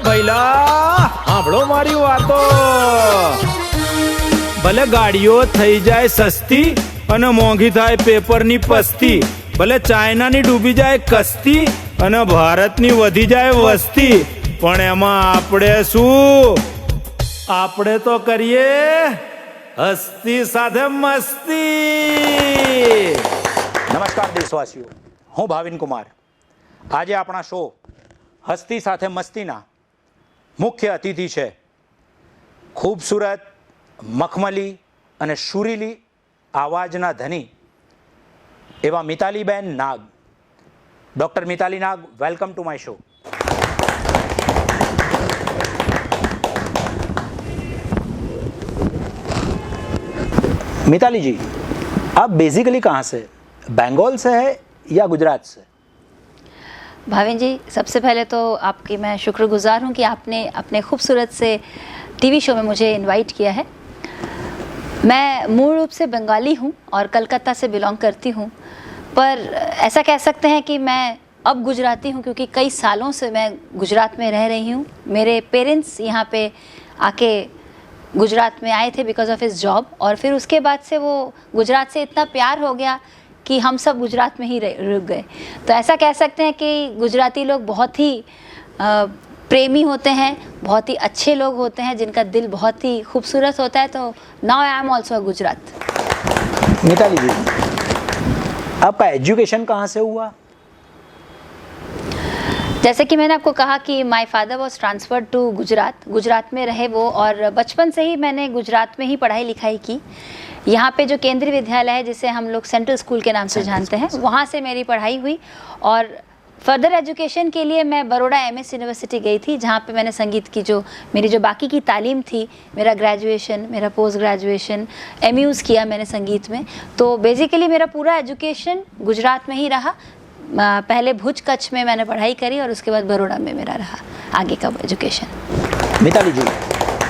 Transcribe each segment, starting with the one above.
ભઈલા સાંભળો મારી વાતો. ભલે ગાડીઓ થઈ જાય સસ્તી અને મોંઘી થાય પેપરની પસ્તી, ભલે ચાઇનાની ડૂબી જાય કસ્તી અને ભારતની વધી જાય વસ્તી, પણ એમાં આપણે શું? આપણે તો કરીએ હસ્તી સાથે મસ્તી. નમસ્કાર દેશવાસીઓ, હું ભાવિન કુમાર. આજે આપણા શો હસ્તી સાથે મસ્તીના મુખ્ય અતિથિ છે ખૂબસૂરત, મખમલી અને સુરીલી આવાજના ધની એવા મિતાલીબેન Nag. Doctor Mitali Nag, welcome to my show. Mitali ji, आप बेसिकली कहाँ से, बंगाल से है या गुजरात से? भाविन जी, सबसे पहले तो आपकी मैं शुक्रगुजार हूँ कि आपने अपने खूबसूरत से टीवी शो में मुझे इनवाइट किया है. मैं मूल रूप से बंगाली हूँ और कलकत्ता से बिलोंग करती हूँ, पर ऐसा कह सकते हैं कि मैं अब गुजराती हूँ क्योंकि कई सालों से मैं गुजरात में रह रही हूँ. मेरे पेरेंट्स यहाँ पे आके गुजरात में आए थे बिकॉज ऑफ हिज जॉब, और फिर उसके बाद से वो गुजरात से इतना प्यार हो गया कि हम सब गुजरात में ही रुक गए. तो ऐसा कह सकते हैं कि गुजराती लोग बहुत ही प्रेमी होते हैं, बहुत ही अच्छे लोग होते हैं, जिनका दिल बहुत ही खूबसूरत होता है. तो now I am also Gujarat. Mitali ji, आपका एजुकेशन कहाँ से हुआ? जैसे कि मैंने आपको कहा कि my father was transferred to Gujarat में रहे वो, और बचपन से ही मैंने गुजरात में ही पढ़ाई लिखाई की. यहाँ पे जो केंद्रीय विद्यालय है जिसे हम लोग सेंट्रल स्कूल के नाम से जानते हैं, वहाँ से मेरी पढ़ाई हुई. और फर्दर एजुकेशन के लिए मैं बड़ौदा MS यूनिवर्सिटी गई थी, जहाँ पे मैंने संगीत की जो मेरी जो बाकी की तालीम थी, मेरा ग्रेजुएशन, मेरा पोस्ट ग्रेजुएशन, MUs किया मैंने संगीत में. तो बेसिकली मेरा पूरा एजुकेशन गुजरात में ही रहा. पहले भुज कच्छ में मैंने पढ़ाई करी और उसके बाद बड़ौदा में मेरा रहा आगे का एजुकेशन. मिताली जी,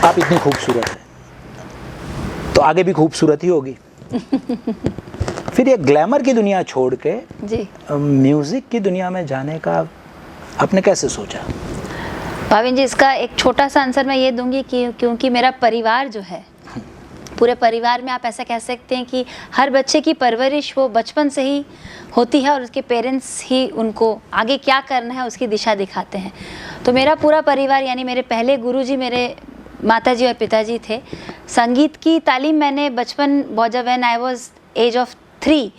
आप इतनी खूबसूरत हैं तो आगे भी खूबसूरत ही होगी. फिर ये ग्लैमर की दुनिया छोड़ के जी म्यूजिक की दुनिया में जाने का आपने कैसे सोचा? भाविन जी, इसका एक छोटा सा आंसर मैं ये दूंगी कि क्योंकि मेरा परिवार जो है, पूरे परिवार में आप ऐसा कह सकते हैं कि हर बच्चे की परवरिश वो बचपन से ही होती है और उसके पेरेंट्स ही उनको आगे क्या करना है उसकी दिशा दिखाते हैं. तो मेरा पूरा परिवार, यानी मेरे पहले गुरुजी मेरे माताजी और पिताजी थे. संगीत की तालीम मैंने बचपन, when I was age of 3,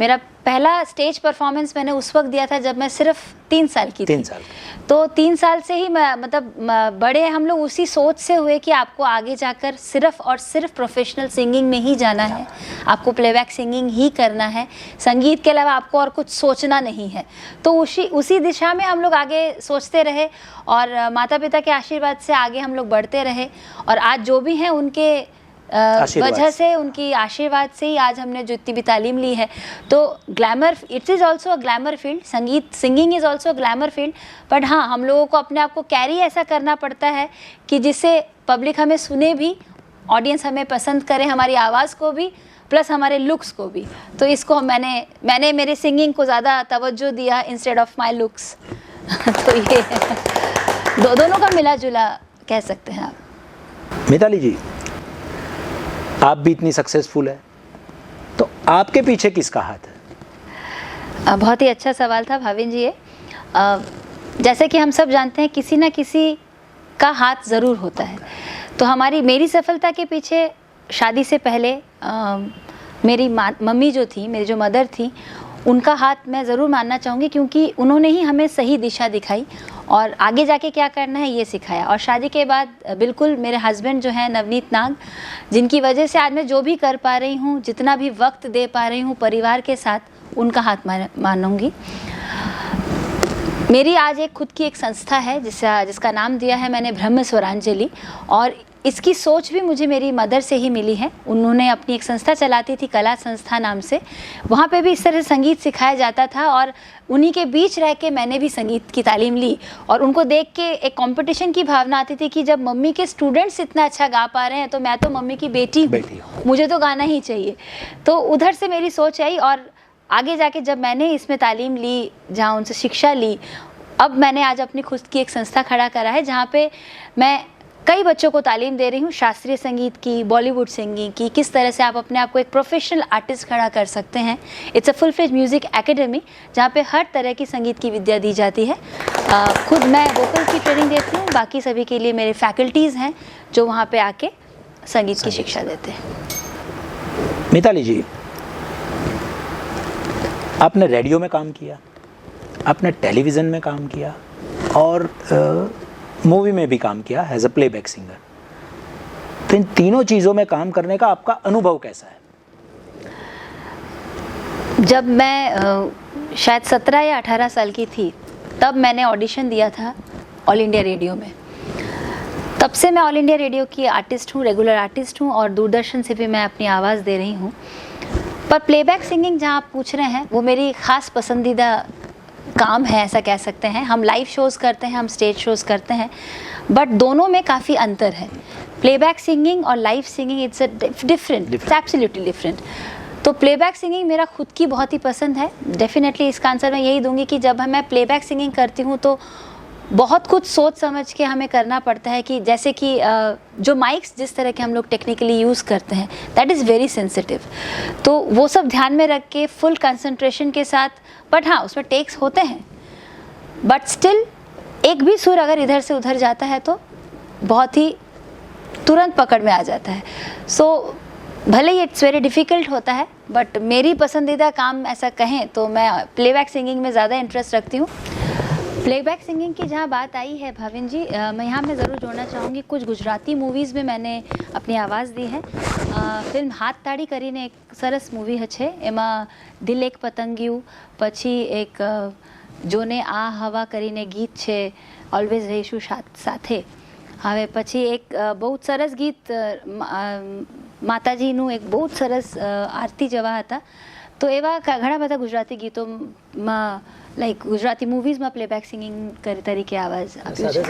मेरा पहला स्टेज परफॉर्मेंस मैंने उस वक्त दिया था जब मैं सिर्फ 3 साल की थी. 3 साल. तो 3 साल से ही मतलब बड़े हम लोग उसी सोच से हुए कि आपको आगे जाकर सिर्फ और सिर्फ प्रोफेशनल सिंगिंग में ही जाना है, आपको प्लेबैक सिंगिंग ही करना है, संगीत के अलावा आपको और कुछ सोचना नहीं है. तो उसी दिशा में हम लोग आगे सोचते रहे और माता पिता के आशीर्वाद से आगे हम लोग बढ़ते रहे. और आज जो भी हैं उनके वजह से, उनकी आशीर्वाद से ही आज हमने जो इतनी भी तालीम ली है. तो glamour, it is also a glamour field, singing is also a glamour field. But हाँ, हम लोगों को अपने आप को कैरी ऐसा करना पड़ता है कि जिससे पब्लिक हमें सुने भी, ऑडियंस हमें पसंद करे, हमारी आवाज़ को भी, प्लस हमारे लुक्स को भी. तो इसको मैंने मेरे सिंगिंग को ज़्यादा तवज्जो दिया इंस्टेड ऑफ माई लुक्स. तो ये दोनों का मिला जुला कह सकते हैं आप. मिताली जी, आप भी इतनी सक्सेसफुल है तो आपके पीछे किसका हाथ है? बहुत ही अच्छा सवाल था भाविन जी ये. जैसे कि हम सब जानते हैं किसी ना किसी का हाथ ज़रूर होता है. तो मेरी सफलता के पीछे शादी से पहले मेरी मम्मी जो थी, मेरी जो मदर थी, उनका हाथ मैं ज़रूर मानना चाहूँगी क्योंकि उन्होंने ही हमें सही दिशा दिखाई और आगे जाके क्या करना है ये सिखाया. और शादी के बाद बिल्कुल मेरे हस्बैंड जो हैं नवनीत नाग, जिनकी वजह से आज मैं जो भी कर पा रही हूँ, जितना भी वक्त दे पा रही हूँ परिवार के साथ, उनका हाथ मानूंगी. मेरी आज खुद की एक संस्था है जिसका नाम दिया है मैंने ब्रह्म स्वरांजलि, और इसकी सोच भी मुझे मेरी मदर से ही मिली है. उन्होंने अपनी एक संस्था चलाती थी, कला संस्था नाम से. वहाँ पे भी इस तरह संगीत सिखाया जाता था और उन्हीं के बीच रह के मैंने भी संगीत की तालीम ली. और उनको देख के एक कंपटीशन की भावना आती थी कि जब मम्मी के स्टूडेंट्स इतना अच्छा गा पा रहे हैं तो मैं तो मम्मी की बेटी हूँ, मुझे तो गाना ही चाहिए. तो उधर से मेरी सोच आई और आगे जाके जब मैंने इसमें तालीम ली, जहाँ उनसे शिक्षा ली, अब मैंने आज अपनी खुद की एक संस्था खड़ा करा है जहाँ पे मैं कई बच्चों को तालीम दे रही हूँ शास्त्रीय संगीत की, बॉलीवुड सिंगिंग की, किस तरह से आप अपने आप को एक प्रोफेशनल आर्टिस्ट खड़ा कर सकते हैं। It's a full fledge music academy जहाँ पे हर तरह की संगीत की विद्या दी जाती है। खुद मैं वोकल की ट्रेनिंग देती हूँ, बाकी सभी के लिए मेरे फैकल्टीज़ हैं जो वहाँ पे आके संगीत की शिक्षा देते हैं। मिताली जी, आपने रेडियो में काम किया, आपने टेलीविज़न में काम किया और मूवी में भी काम किया एज अ प्लेबैक सिंगर। तो इन तीनों चीज़ों में काम करने का आपका अनुभव कैसा है? जब मैं शायद 17 या 18 साल की थी तब मैंने ऑडिशन दिया था ऑल इंडिया रेडियो में। तब से मैं ऑल इंडिया रेडियो की आर्टिस्ट हूँ, रेगुलर आर्टिस्ट हूँ और दूरदर्शन से भी मैं अपनी आवाज़ दे रही हूँ। पर प्लेबैक सिंगिंग जहाँ आप पूछ रहे हैं वो मेरी ख़ास पसंदीदा काम है, ऐसा कह सकते हैं। हम लाइव शोज़ करते हैं, हम स्टेज शोज़ करते हैं, बट दोनों में काफ़ी अंतर है। प्लेबैक सिंगिंग और live singing it's a different, it's absolutely different. तो प्लेबैक सिंगिंग मेरा खुद की बहुत ही पसंद है। डेफिनेटली इसका आंसर मैं यही दूंगी कि जब मैं प्लेबैक सिंगिंग करती हूँ तो बहुत कुछ सोच समझ के हमें करना पड़ता है कि जैसे कि जो माइक्स जिस तरह के हम लोग टेक्निकली यूज़ करते हैं दैट इज़ वेरी सेंसिटिव, तो वो सब ध्यान में रख के फुल कंसंट्रेशन के साथ, बट हाँ उसमें टेक्स होते हैं, बट स्टिल एक भी सुर अगर इधर से उधर जाता है तो बहुत ही तुरंत पकड़ में आ जाता है। सो भले ही इट्स वेरी डिफ़िकल्ट होता है, बट मेरी पसंदीदा काम ऐसा कहें तो मैं प्लेबैक सिंगिंग में ज़्यादा इंटरेस्ट रखती हूँ। प्लेबैक सिंगिंग की जहाँ बात आई है भाविन जी, मैं यहाँ में ज़रूर जोड़ना चाहूँगी कुछ गुजराती मूवीज़ में मैंने अपनी आवाज़ दी है। फिल्म हाथ ताड़ी કરીને एक सरस मूवी है एમાં દિલ એક પતંગિયું, પછી એક જોને આ હવા કરીને ગીત છે ઓલવેઝ રહીશું સાથે। હવે પછી એક બહુ સરસ ગીત માતાજીનું એક બહુ સરસ આરતી જેવા હતા। તો એવા ઘણા બધા ગુજરાતી ગીતોમાં લાઈક ગુજરાતી મૂવીઝમાં પ્લેબેક સિંગિંગ તરીકે આવાજ આપ્યું છે।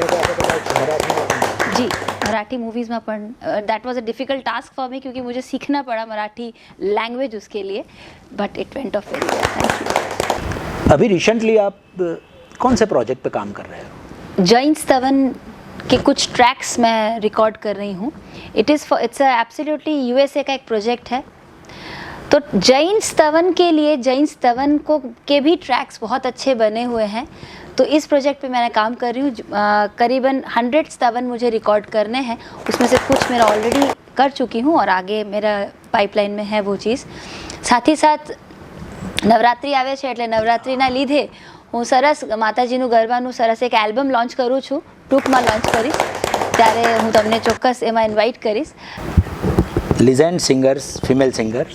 जी, मराठी मूवीज़ में पण that was a difficult task for me क्योंकि मुझे सीखना पड़ा मराठी लैंग्वेज उसके लिए, but it went of very well. Thank you. अभी रिसेंटली आप कौन से प्रोजेक्ट पे काम कर रहे हो? जैन स्तवन के कुछ ट्रैक्स मैं रिकॉर्ड कर रही हूँ। इट्स एब्सोल्युटली यूएसए का एक प्रोजेक्ट है। तो जैन स्तवन के लिए जैन स्तवन को के भी ट्रैक्स बहुत अच्छे बने हुए हैं। तो इस प्रोजेक्ट पे मैंने काम कर रही हूँ। करीबन 100 स्तवन मुझे रिकॉर्ड करने हैं, उसमें से कुछ मेरा ऑलरेडी कर चुकी हूँ और आगे मेरा पाइपलाइन में है वो चीज़। साथ ही साथ नवरात्रि आवे छे એટલે નવરાત્રિના લીધે હું સરસ માતાજીનું ગરબાનું સરસ એક એલ્બમ લોન્ચ કરું છું, ટૂંકમાં લોન્ચ કરીશ, ત્યારે હું તમને ચોક્કસ એમાં ઇન્વાઇટ કરીશ। Legend singers, female singers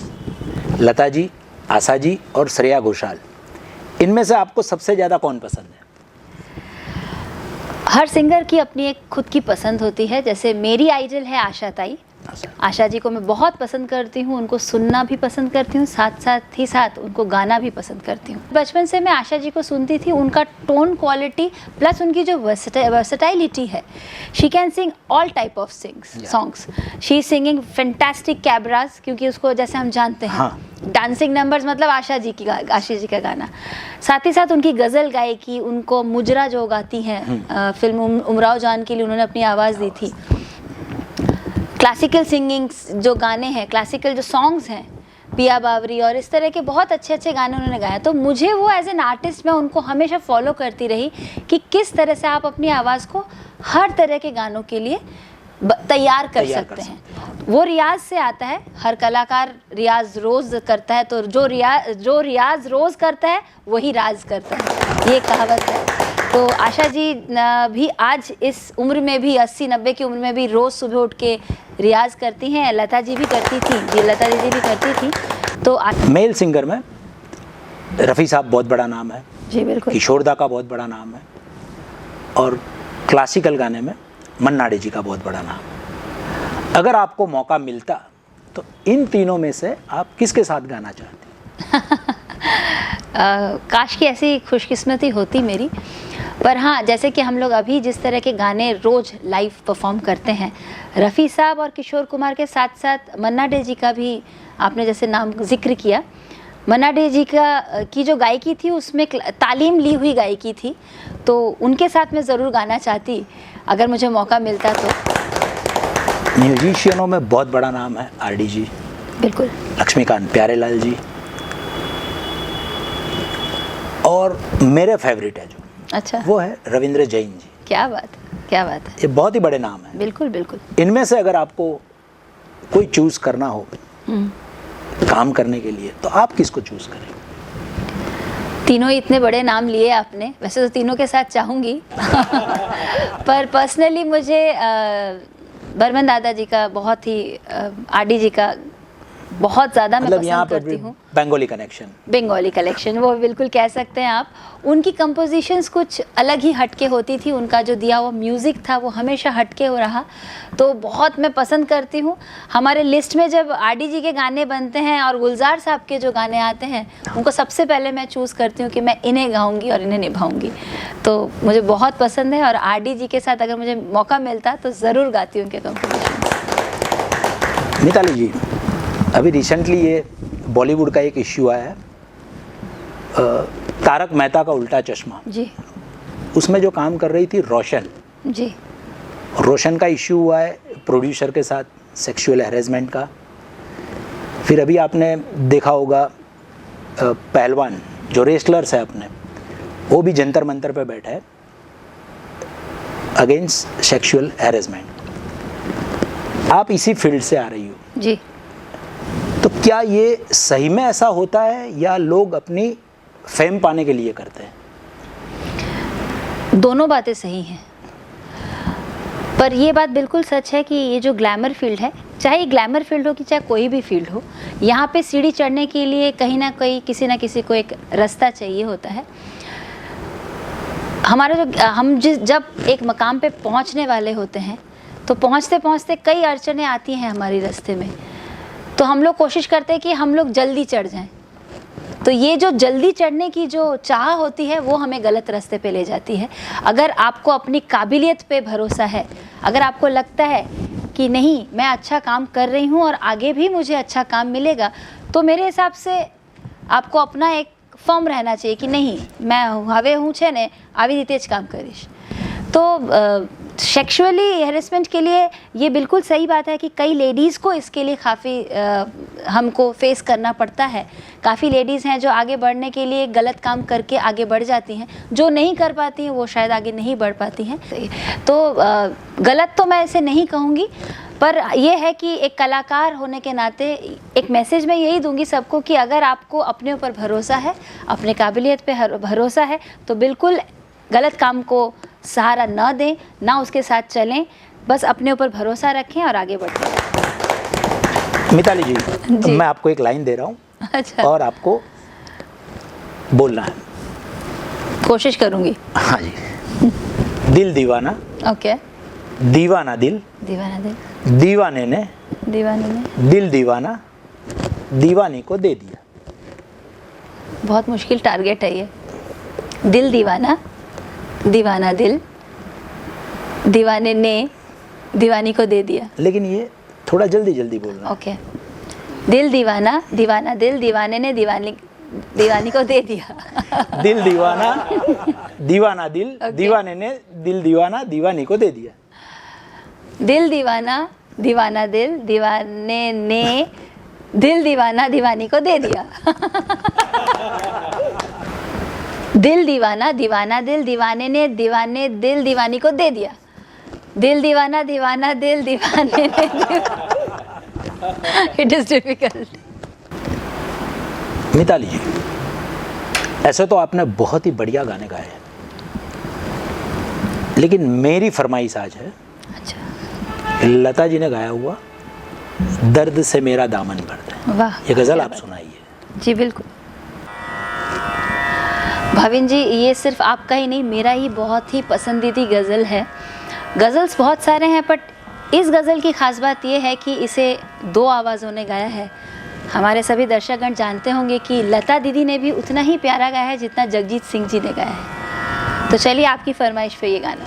Lata ji, Asha ji और श्रेया घोषाल, इनमें से आपको सबसे ज़्यादा कौन पसंद है? हर सिंगर की अपनी एक खुद की पसंद होती है। जैसे मेरी आइडल है आशा ताई। आशा जी को मैं बहुत पसंद करती हूँ, उनको सुनना भी पसंद करती हूँ, साथ ही साथ उनको गाना भी पसंद करती हूँ। बचपन से मैं आशा जी को सुनती थी, उनका टोन क्वालिटी प्लस उनकी जो वर्सेटाइलिटी है, she can sing all type of songs. She is singing fantastic cabarets, क्योंकि उसको जैसे हम जानते हैं हाँ। डांसिंग नंबर्स मतलब आशा जी का गाना। साथ ही साथ उनकी गज़ल गायकी, उनको मुजरा जो गाती हैं फिल्म उमराव जान के लिए उन्होंने अपनी आवाज़ दी थी। क्लासिकल सिंगिंग जो गाने हैं, क्लासिकल जो सॉन्ग्स हैं, पिया बावरी और इस तरह के बहुत अच्छे अच्छे गाने उन्होंने गाए। तो मुझे वो एज एन आर्टिस्ट मैं उनको हमेशा फॉलो करती रही कि किस तरह से आप अपनी आवाज़ को हर तरह के गानों के लिए तैयार कर सकते हैं। वो रियाज से आता है, हर कलाकार रियाज रोज़ करता है, तो जो रियाज रोज़ करता है वही राज करता है, ये कहावत है। तो आशा जी भी आज इस उम्र में भी 80-90 की उम्र में भी रोज़ सुबह उठ के रियाज करती हैं। लता जी भी करती थी, जी लता जी भी करती थी। तो मेल सिंगर में रफ़ी साहब बहुत बड़ा नाम है, जी बिल्कुल, किशोरदा का बहुत बड़ा नाम है, और क्लासिकल गाने में मन्ना डे जी का बहुत बड़ा नाम है। अगर आपको मौका मिलता तो इन तीनों में से आप किसके साथ गाना चाहते? काश की ऐसी खुशकिस्मती होती मेरी। पर हाँ, जैसे कि हम लोग अभी जिस तरह के गाने रोज़ लाइव परफॉर्म करते हैं, रफ़ी साहब और किशोर कुमार के साथ साथ मन्ना डे जी का भी आपने जैसे नाम जिक्र किया, मन्ना डे जी की जो गायकी थी उसमें तालीम ली हुई गायकी थी, तो उनके साथ मैं ज़रूर गाना चाहती अगर मुझे मौका मिलता तो। म्यूजिशियनों में बहुत बड़ा नाम है आरडी जी, बिल्कुल। लक्ष्मीकांत प्यारेलाल जी, और मेरे फेवरेट है जो, अच्छा, वो है रविंद्र जैन जी। क्या बात है, क्या बात है। ये बहुत ही बड़े नाम है। बिल्कुल बिल्कुल। इनमें से अगर आपको कोई चूज करना हो काम करने के लिए, तो आप किसको चूज करें? तीनों इतने बड़े नाम लिए आपने, वैसे तो तीनों के साथ चाहूँगी पर पर्सनली मुझे बर्मन दादाजी का बहुत ही आरडी जी का बहुत ज़्यादा मैं मतलब यहाँ पसंद पर करती हूँ। बंगाली कनेक्शन, बंगाली कलेक्शन वो बिल्कुल कह सकते हैं आप। उनकी कंपोजिशंस कुछ अलग ही हटके होती थी, उनका जो दिया हुआ म्यूज़िक था वो हमेशा हटके हो रहा, तो बहुत मैं पसंद करती हूँ। हमारे लिस्ट में जब आरडी जी के गाने बनते हैं और गुलजार साहब के जो गाने आते हैं, उनको सबसे पहले मैं चूज़ करती हूँ कि मैं इन्हें गाऊँगी और इन्हें निभाऊँगी, तो मुझे बहुत पसंद है। और आरडी जी के साथ अगर मुझे मौका मिलता तो ज़रूर गाती हूँ उनके कंपोजिशन। मिताली जी, अभी रिसेंटली ये बॉलीवुड का एक इश्यू आया है, तारक मेहता का उल्टा चश्मा। जी उसमें जो काम कर रही थी रोशन, जी, रोशन का इश्यू हुआ है प्रोड्यूसर के साथ सेक्सुअल हैरेसमेंट का। फिर अभी आपने देखा होगा पहलवान जो रेसलर्स है अपने, वो भी जंतर मंतर पे बैठा है अगेंस्ट सेक्सुअल हैरेसमेंट। आप इसी फील्ड से आ रही हो जी। तो क्या ये सही में ऐसा होता है या लोग अपनी फेम पाने के लिए करते हैं? दोनों बातें सही हैं, पर ये बात बिल्कुल सच है कि ये जो ग्लैमर फील्ड है, चाहे ग्लैमर फील्ड हो कि चाहे कोई भी फील्ड हो, यहाँ पे सीढ़ी चढ़ने के लिए कहीं ना कहीं किसी ना किसी को एक रास्ता चाहिए होता है। हमारे जब एक मकाम पे पहुँचने वाले होते हैं, तो पहुँचते पहुँचते कई अड़चनें आती हैं हमारे रास्ते में, तो हम लोग कोशिश करते हैं कि हम लोग जल्दी चढ़ जाएं। तो ये जो जल्दी चढ़ने की जो चाह होती है वो हमें गलत रास्ते पे ले जाती है। अगर आपको अपनी काबिलियत पे भरोसा है, अगर आपको लगता है कि नहीं मैं अच्छा काम कर रही हूँ और आगे भी मुझे अच्छा काम मिलेगा, तो मेरे हिसाब से आपको अपना एक फर्म रहना चाहिए कि नहीं मैं हवे हूँ छे ने આવી રીતે જ काम करीश। तो सेक्सुअली हेरेसमेंट के लिए ये बिल्कुल सही बात है कि कई लेडीज़ को इसके लिए काफ़ी हमको फेस करना पड़ता है। काफ़ी लेडीज़ हैं जो आगे बढ़ने के लिए गलत काम करके आगे बढ़ जाती हैं, जो नहीं कर पाती हैं वो शायद आगे नहीं बढ़ पाती हैं। तो गलत तो मैं ऐसे नहीं कहूँगी, पर यह है कि एक कलाकार होने के नाते एक मैसेज मैं यही दूंगी सबको कि अगर आपको अपने ऊपर भरोसा है, अपने काबिलियत पे भरोसा है, तो बिल्कुल गलत काम को सहारा न दें, ना उसके साथ चलें, बस अपने ऊपर भरोसा रखें और आगे बढ़ते रहें। मिताली जी, मैं आपको एक लाइन दे रहा हूँ अच्छा, और आपको बोलना है। कोशिश करूँगी। हाँ जी। दिल दीवाना, ओके। दीवाना दिल, दीवाना दिल, दीवाने ने दिल दीवाना दीवानी को दे दिया। बहुत मुश्किल टारगेट है ये। दिल दीवाना, दीवाना दिल, दीवाने ने दीवानी को दे दिया। लेकिन ये थोड़ा जल्दी जल्दी बोलना। ओके। दिल दीवाना, दीवाना दिल, दीवाने ने दीवानी को दे दिया। दिल दीवाना, दीवाना दिल, दीवाने ने दिल दीवाना दीवानी को दे दिया। दिल दीवाना, दीवाना दिल, दीवाने ने दिल दीवाना दीवानी को दे दिया। दिल दीवाना, दीवाना दिल, दीवाने ने दिल दीवानी को दे दिया। दिल दीवाना, दीवाना दिल, दीवाने ने इट इज डिफिकल्ट। मिताली जी, ऐसे तो आपने बहुत ही बढ़िया गाने गाए हैं, लेकिन मेरी फरमाइश आज है, अच्छा, लता जी ने गाया हुआ दर्द से मेरा दामन भर दे। वाह, ये गजल आप सुनाइए। जी बिल्कुल। भाविन जी, ये सिर्फ आपका ही नहीं, मेरा ही बहुत ही पसंदीदा गज़ल है। गज़ल्स बहुत सारे हैं, बट इस गज़ल की ख़ास बात ये है कि इसे 2 आवाज़ों ने गाया है। हमारे सभी दर्शकगण जानते होंगे कि लता दीदी ने भी उतना ही प्यारा गाया है जितना जगजीत सिंह जी ने गाया है। तो चलिए आपकी फरमाइश पे ये गाना।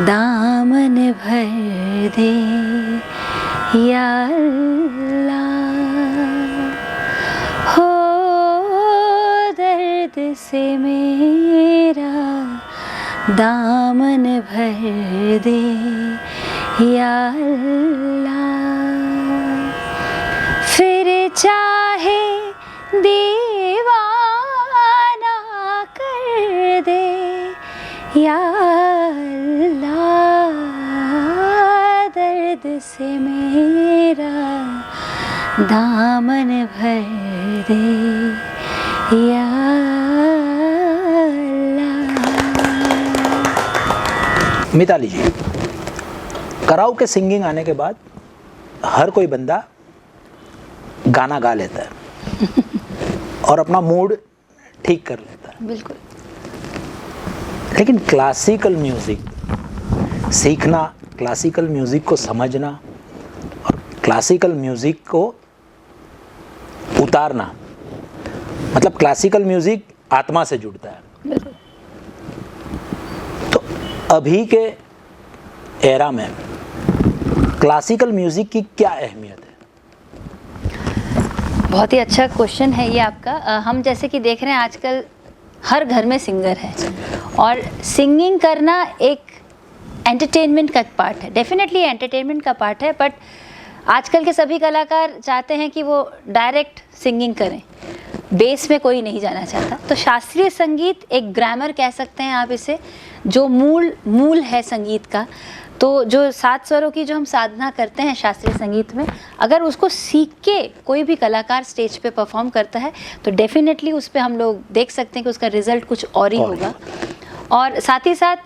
दामन भर दे या अल्लाह, हो दर्द से मेरा दामन भर दे या अल्लाह, फिर चाहे दीवाना कर दे या अल्लाह, दर्द से मेरा दामन भर दे या अल्लाह। मिताली जी, कराओके सिंगिंग आने के बाद हर कोई बंदा गाना गा लेता है और अपना मूड ठीक कर लेता है, बिल्कुल। लेकिन क्लासिकल म्यूज़िक सीखना, क्लासिकल म्यूज़िक को समझना और क्लासिकल म्यूज़िक को उतारना, मतलब क्लासिकल म्यूज़िक आत्मा से जुड़ता है। तो अभी के एरा में क्लासिकल म्यूज़िक की क्या अहमियत है? बहुत ही अच्छा क्वेश्चन है ये आपका। हम जैसे कि देख रहे हैं आजकल हर घर में सिंगर है और सिंगिंग करना एक एंटरटेनमेंट का पार्ट है, डेफिनेटली एंटरटेनमेंट का पार्ट है, बट आजकल के सभी कलाकार चाहते हैं कि वो डायरेक्ट सिंगिंग करें, बेस में कोई नहीं जाना चाहता। तो शास्त्रीय संगीत एक ग्रामर कह सकते हैं आप इसे, जो मूल है संगीत का। तो जो 7 स्वरों की जो हम साधना करते हैं शास्त्रीय संगीत में, अगर उसको सीख के कोई भी कलाकार स्टेज पे परफॉर्म करता है तो डेफिनेटली उस पे हम लोग देख सकते हैं कि उसका रिजल्ट कुछ और ही होगा। और साथ ही साथ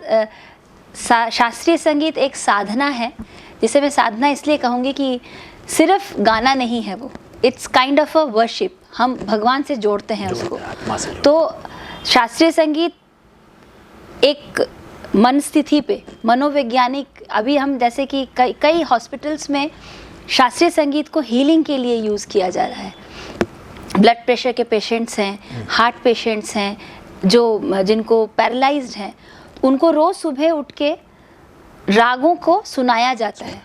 शास्त्रीय संगीत एक साधना है, जिसे मैं साधना इसलिए कहूँगी कि सिर्फ गाना नहीं है वो, it's kind of a worship, हम भगवान से जोड़ते हैं उसको। तो शास्त्रीय संगीत एक मन स्थिति पे, मनोवैज्ञानिक, अभी हम जैसे कि कई हॉस्पिटल्स में शास्त्रीय संगीत को हीलिंग के लिए यूज़ किया जा रहा है। ब्लड प्रेशर के पेशेंट्स हैं, हार्ट पेशेंट्स हैं, जो जिनको पैरालाइज्ड हैं, उनको रोज़ सुबह उठ के रागों को सुनाया जाता है,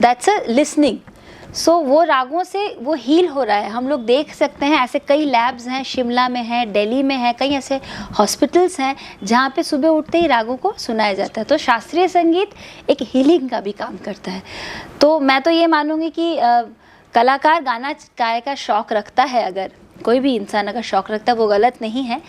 दैट्स अ लिसनिंग। सो वो रागों से वो हील हो रहा है। हम लोग देख सकते हैं ऐसे कई लैब्स हैं, शिमला में है, दिल्ली में है, कई ऐसे हॉस्पिटल्स हैं जहाँ पे सुबह उठते ही रागों को सुनाया जाता है। तो शास्त्रीय संगीत एक हीलिंग का भी काम करता है। तो मैं तो ये मानूंगी कि कलाकार गाना गाने का शौक़ रखता है, अगर कोई भी इंसान अगर शौक़ रखता है वो गलत नहीं है,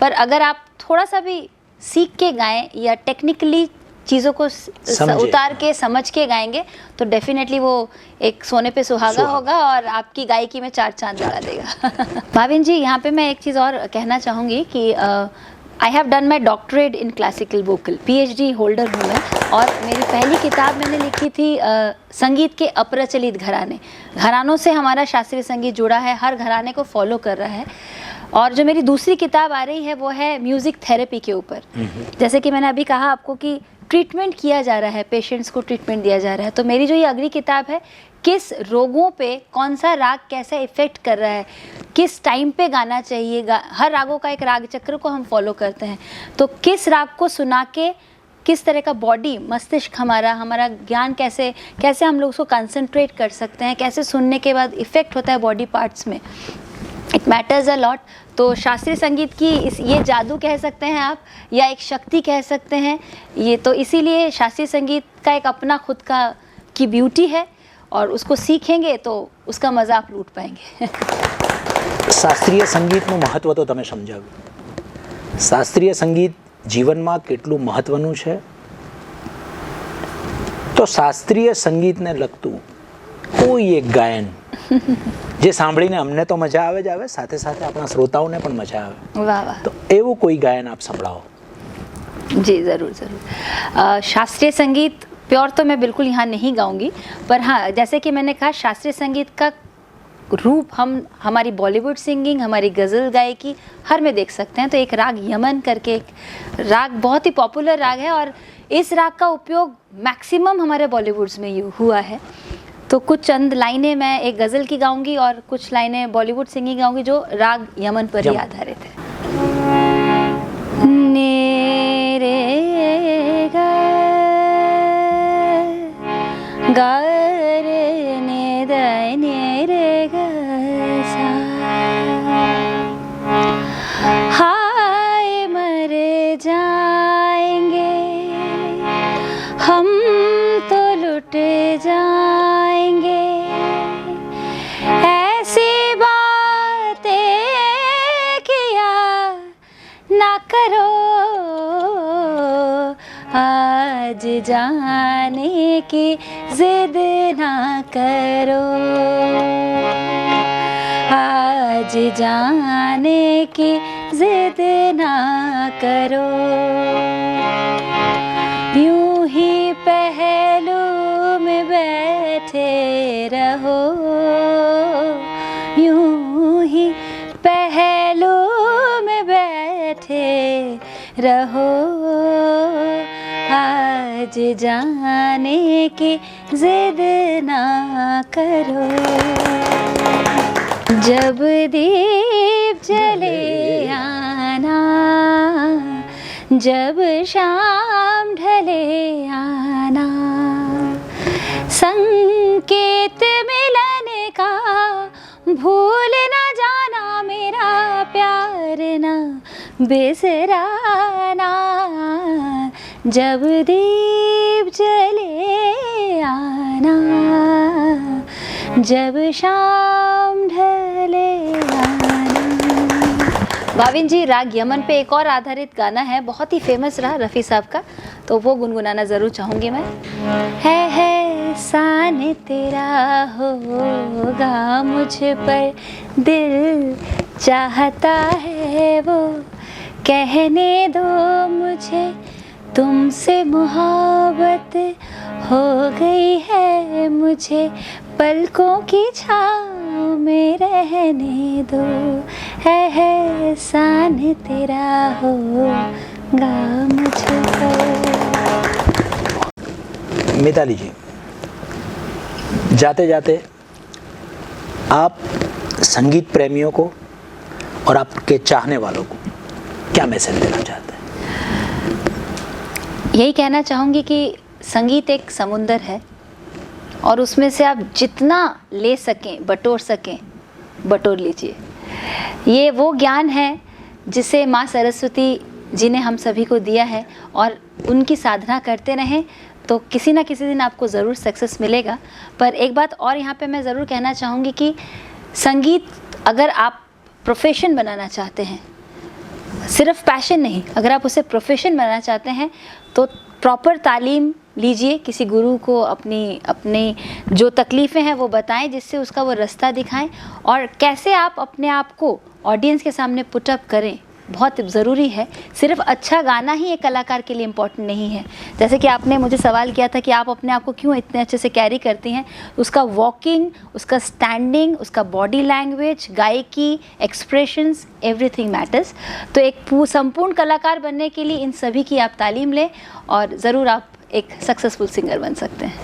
पर अगर आप थोड़ा सा भी सीख के गाएं या टेक्निकली चीज़ों को उतार के समझ के गाएंगे तो डेफिनेटली वो एक सोने पे सुहागा होगा और आपकी गायकी में 4 चांद लगा देगा। भाविन जी, यहाँ पे मैं एक चीज़ और कहना चाहूँगी कि I have done my doctorate in classical vocal, PhD holder हूँ मैं, और मेरी पहली किताब मैंने लिखी थी संगीत के अप्रचलित घरानों से हमारा शास्त्रीय संगीत जुड़ा है, हर घराने को फॉलो कर रहा है। और जो मेरी दूसरी किताब आ रही है वो है म्यूज़िक थेरेपी के ऊपर। जैसे कि मैंने अभी कहा आपको कि ट्रीटमेंट किया जा रहा है, पेशेंट्स को ट्रीटमेंट दिया जा रहा है, तो मेरी जो ये अगली किताब है, किस रोगों पे कौन सा राग कैसा इफ़ेक्ट कर रहा है, किस टाइम पे गाना चाहिए, हर रागों का एक राग चक्र को हम फॉलो करते हैं, तो किस राग को सुना के किस तरह का बॉडी, मस्तिष्क हमारा ज्ञान कैसे हम लोग उसको कंसंट्रेट कर सकते हैं, कैसे सुनने के बाद इफ़ेक्ट होता है बॉडी पार्ट्स में, इट मैटर्स अ लॉट। तो शास्त्रीय संगीत की ये जादू कह सकते हैं आप, या एक शक्ति कह सकते हैं ये, तो इसीलिए शास्त्रीय संगीत का एक अपना खुद की ब्यूटी है, और उसको सीखेंगे तो उसका मज़ा आप लूट पाएंगे। શાસ્ત્રીય સંગીતનું મહત્ત્વ તો તમે સમજાવ્યું। શાસ્ત્રીય સંગીત જીવનમાં કેટલું મહત્ત્વનું છે, તો શાસ્ત્રીય સંગીતને લગતું કોઈ એક ગાયન જે સાંભળીને અમને તો મજા આવે જ આવે, સાથે સાથે આપણા શ્રોતાઓને પણ મજા આવે। वाह वाह, તો એવું કોઈ ગાયન આપ સંભળાવો। जी ज़रूर। शास्त्रीय संगीत प्योर तो मैं बिल्कुल यहाँ नहीं गाऊंगी, पर हाँ, जैसे कि मैंने कहा, शास्त्रीय संगीत का रूप हम हमारी बॉलीवुड सिंगिंग, हमारी गज़ल गायकी हर में देख सकते हैं। तो एक राग यमन करके एक राग बहुत ही पॉपुलर राग है, और इस राग का उपयोग मैक्सिमम हमारे बॉलीवुड्स में हुआ है। तो कुछ चंद लाइनें मैं एक गज़ल की गाऊंगी और कुछ लाइनें बॉलीवुड सिंगिंग गाऊंगी जो राग यमन पर ही आधारित है। ने रे गा गा रे ने द ने रे ग सा। हाय मर जाएंगे हम तो लुट जाएंगे, ऐसी बातें किया ना करो, आज जाने की जिद ना करो, आज जाने की जिद ना करो। यूं ही पहलू में बैठे रहो, यूं ही पहलू में बैठे रहो, आज जाने की जिद ना करो। जब दीप जले आना, जब शाम ढले आना, संकेत मिलन का भूल न जाना, मेरा प्यार न बिसराना। जब दीप जले आना, जब शाम ढले आना। भाविन जी, राग यमन पे एक और आधारित गाना है, बहुत ही फेमस रहा रफ़ी साहब का, तो वो गुनगुनाना ज़रूर चाहूँगी मैं। है एहसान तेरा होगा मुझ पर, दिल चाहता है वो कहने दो मुझे, तुमसे मोहब्बत हो गई है मुझे, पलकों की छाँव में रहने दो, है एहसान तेरा होगा मुझ पर। मिताली जी, जाते जाते आप संगीत प्रेमियों को और आपके चाहने वालों को क्या मैसेज देना चाहते हैं? यही कहना चाहूँगी कि संगीत एक समुंदर है और उसमें से आप जितना ले सकें, बटोर सकें, बटोर लीजिए। ये वो ज्ञान है जिसे माँ सरस्वती जी ने हम सभी को दिया है, और उनकी साधना करते रहें तो किसी ना किसी दिन आपको ज़रूर सक्सेस मिलेगा। पर एक बात और यहाँ पे मैं ज़रूर कहना चाहूँगी कि संगीत अगर आप प्रोफेशन बनाना चाहते हैं, सिर्फ पैशन नहीं, अगर आप उसे प्रोफेशन बनाना चाहते हैं तो प्रॉपर तालीम लीजिए, किसी गुरु को अपनी जो तकलीफ़ें हैं वो बताएं, जिससे उसका वो रास्ता दिखाएं, और कैसे आप अपने आप को ऑडियंस के सामने पुट अप करें बहुत ज़रूरी है। सिर्फ अच्छा गाना ही एक कलाकार के लिए इम्पोर्टेंट नहीं है। जैसे कि आपने मुझे सवाल किया था कि आप अपने आप को क्यों इतने अच्छे से कैरी करती हैं, उसका वॉकिंग, उसका स्टैंडिंग, उसका बॉडी लैंग्वेज, गायकी, एक्सप्रेशंस, एवरीथिंग मैटर्स। तो एक संपूर्ण कलाकार बनने के लिए इन सभी की आप तालीम लें और ज़रूर आप एक सक्सेसफुल सिंगर बन सकते हैं।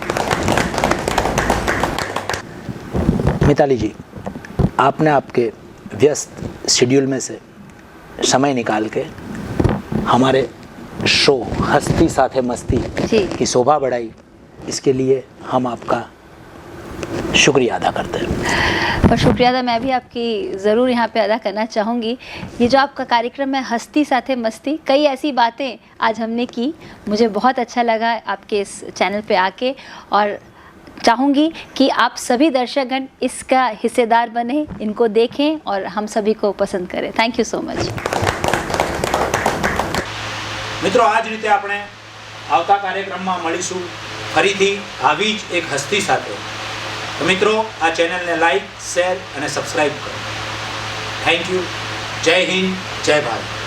मिताली जी, आपने आपके व्यस्त शेड्यूल में से समय निकाल के हमारे शो हस्ती साथे मस्ती की शोभा बढ़ाई, इसके लिए हम आपका शुक्रिया अदा करते हैं। पर शुक्रिया अदा मैं भी आपकी ज़रूर यहाँ पे अदा करना चाहूँगी। ये जो आपका कार्यक्रम है हस्ती साथे मस्ती, कई ऐसी बातें आज हमने की, मुझे बहुत अच्छा लगा आपके इस चैनल पे आके, और चाहूँगी कि आप सभी दर्शकगण इसका हिस्सेदार बने, इनको देखें और हम सभी को पसंद करें। Thank you so much. મિત્રો, આ જ રીતે આપણે આવતા કાર્યક્રમમાં મળીશું ફરીથી આવી જ એક હસ્તી સાથે। તો મિત્રો, આ ચેનલને લાઈક, શેર અને સબસ્ક્રાઈબ કરો। Thank you. જય હિન્દ, જય ભારત।